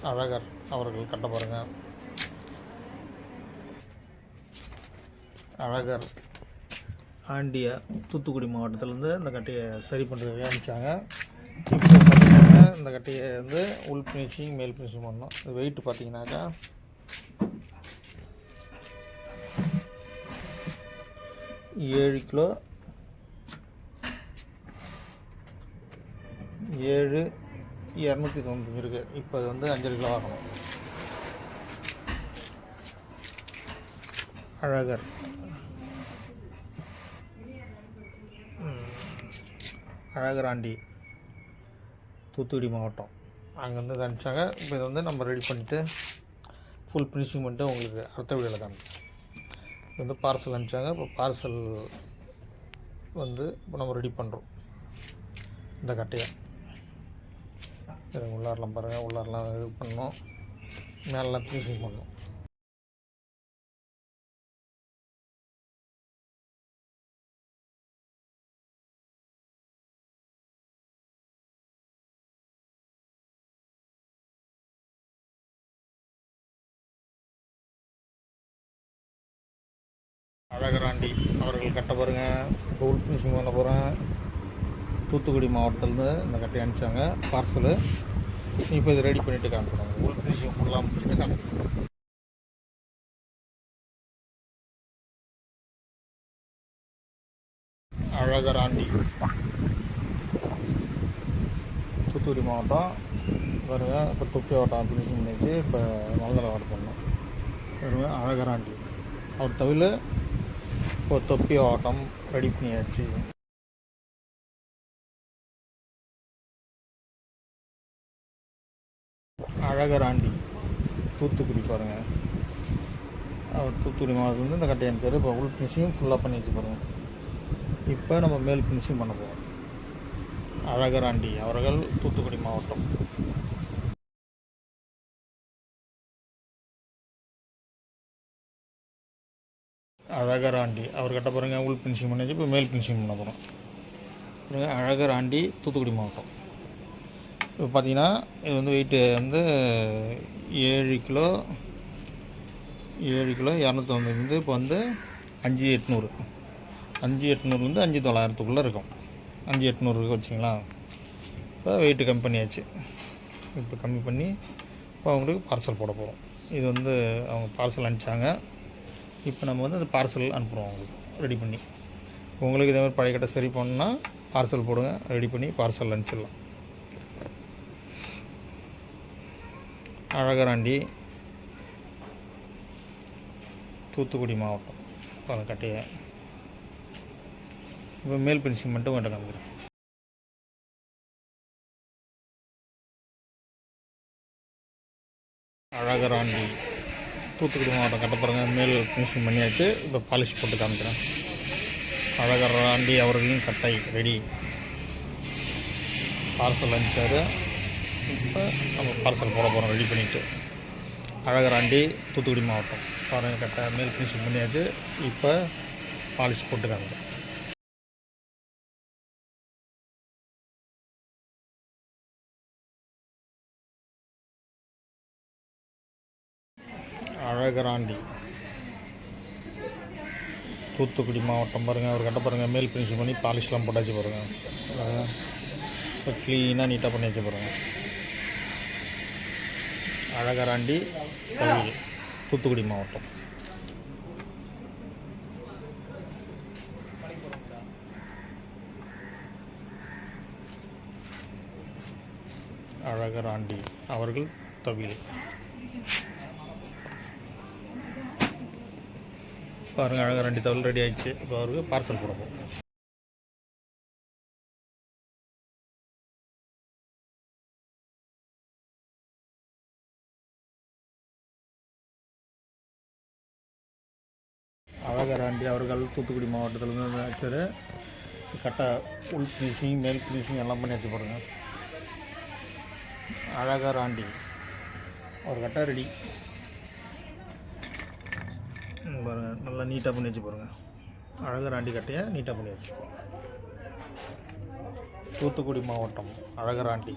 அழகர் அவர்கள் கட்ட பாருங்க. அழகர் ஆண்டியா தூத்துக்குடி மாவட்டத்திலேருந்து இந்த கட்டையை சரி பண்ணுறதுக்கு அனுப்பிச்சாங்க. இப்போ பார்த்தீங்கன்னா இந்த கட்டையை வந்து உள் ஃபினிஷிங் மேல் ஃபினிஷிங் பண்ணணும். இது வெயிட் பார்த்தீங்கன்னாக்கா 7 கிலோ 7,295 இருக்குது. இப்போ அது வந்து 5 கிலோ ஆகணும். அழகர் அழகராண்டி தூத்துக்குடி மாவட்டம் அங்கேருந்து அனுப்பிச்சாங்க. இப்போ இதை வந்து நம்ம ரெடி பண்ணிவிட்டு ஃபுல் ஃபினிஷிங் பண்ணிட்டு உங்களுக்கு அடுத்த வீடியோவில் காமிப்போம். இது வந்து பார்சல் அனுப்பிச்சாங்க. இப்போ பார்சல் வந்து இப்போ நம்ம ரெடி பண்ணுறோம். இந்த கட்டையை இது உள்ளாரெலாம் பாருங்கள், உள்ளாரெலாம் இது பண்ணணும், மேலெலாம் ஃபினிஷிங் பண்ணணும். அழகராண்டி அவர்கள் கட்ட பாருங்க. இப்போ உள் ஃபினிஷிங் பண்ண போகிறேன். தூத்துக்குடி மாவட்டத்திலேருந்து இந்த கட்டையை அனுப்பிச்சாங்க பார்சலு. இப்போ இது ரெடி பண்ணிவிட்டு காமிக்கிறோம். உள் ஃபினிஷிங் ஃபுல்லாக முடிச்சுட்டு காமிக்கிறோம். அழகராண்டி தூத்துக்குடி மாவட்டம் பாருங்க. இப்போ தொப்பி ஓட்டம் ஃபினிஷிங் பண்ணிச்சு. இப்போ மலந்தலை வாட பண்ணோம் பாருங்க. அழகராண்டி அவர் தவிர இப்போ தொப்பி ஓட்டம் ரெடி பண்ணியாச்சு. அழகராண்டி தூத்துக்குடி பாருங்கள். அவர் தூத்துக்குடி மாவட்டத்துலேருந்து இந்த கட்டையை அனுப்பிச்சார். இப்போ உள் ஃபினிஷிங் ஃபுல்லாக பண்ணி வச்சு பாருங்கள். இப்போ நம்ம மேல் ஃபினிஷிங் பண்ண போகிறோம். அழகராண்டி அவர்கள் தூத்துக்குடி மாவட்டம். அழகராண்டி அவர்கிட்ட பாருங்கள். உள் ஃபினிஷிங் பண்ணி வச்சு இப்போ மேல் ஃபினிஷிங் பண்ண போகிறோம். பாருங்கள் அழகராண்டி தூத்துக்குடி மாவட்டம். இப்போ பார்த்தீங்கன்னா இது வந்து வெயிட்டு வந்து 7 கிலோ 295. இப்போ வந்து 5,800 5,800லேருந்து 5,900க்குள்ளே இருக்கும். 5,800 வச்சிங்களா. இப்போ வெயிட்டு கம்மி பண்ணியாச்சு. இப்போ கம்மி பண்ணி இப்போ அவங்களுக்கு பார்சல் போட போகிறோம். இது வந்து அவங்க பார்சல் அனுப்பிச்சாங்க. இப்போ நம்ம வந்து அந்த பார்சல் அனுப்புகிறோம் அவங்களுக்கு ரெடி பண்ணி. உங்களுக்கு இதே மாதிரி பழைய கட்டை சரி பண்ணணுன்னா பார்சல் போடுங்க, ரெடி பண்ணி பார்சல் அனுப்பிச்சிடலாம். அழகராண்டி தூத்துக்குடி மாவட்டம் பல கட்டையை இப்போ மேல் ஃபினிஷிங் மட்டும் வேண்டாம் காமிக்கிறேன். அழகராண்டி தூத்துக்குடி மாவட்டம் கட்ட பாருங்கள். மேல் ஃபினிஷிங் பண்ணியாச்சு. இப்போ பாலிஷ் போட்டு காமிக்கிறேன். அழகராண்டி அவர்களின் கட்டை ரெடி. பார்சல் அனுப்பிச்சார். இப்போ நம்ம பார்சல் போட போகிறோம் ரெடி பண்ணிவிட்டு. அழகராண்டி தூத்துக்குடி மாவட்டம் பாருங்கள். கட்டை மேல் ஃபினிஷிங் பண்ணியாச்சு. இப்போ பாலிஷ் போட்டு காமிக்கிறேன். அழகராண்டி தூத்துக்குடி மாவட்டம் பாருங்கள். அவர் கட்ட பாருங்கள். மேல் ஃபினிஷிங் பண்ணி பாலிஷ்லாம் போட்டாச்சு பாருங்கள். இப்போ க்ளீனாக நீட்டாக பண்ணி வச்சு பாருங்கள். அழகராண்டி கோவில் தூத்துக்குடி மாவட்டம். அழகராண்டி அவர்கள் தவில் பாருங்கள். அழகராண்டி தவில் ரெடி ஆகிடுச்சு. இப்போ அவருக்கு பார்சல் போடுவோம். அழகராண்டி அவர்கள் தூத்துக்குடி மாவட்டத்திலேருந்து வச்சார். கட்டை உள் ஃபினிஷிங் மேல் ஃபினிஷிங் எல்லாம் பண்ணி வச்சு பாருங்கள். அழகராண்டி ஒரு கட்டை ரெடி பாருங்கள். நல்லா நீட்டாக பண்ணி வச்சு பாருங்கள். அழகராண்டி கட்டையை நீட்டாக பண்ணி வச்சு. தூத்துக்குடி மாவட்டம் அழகராண்டி.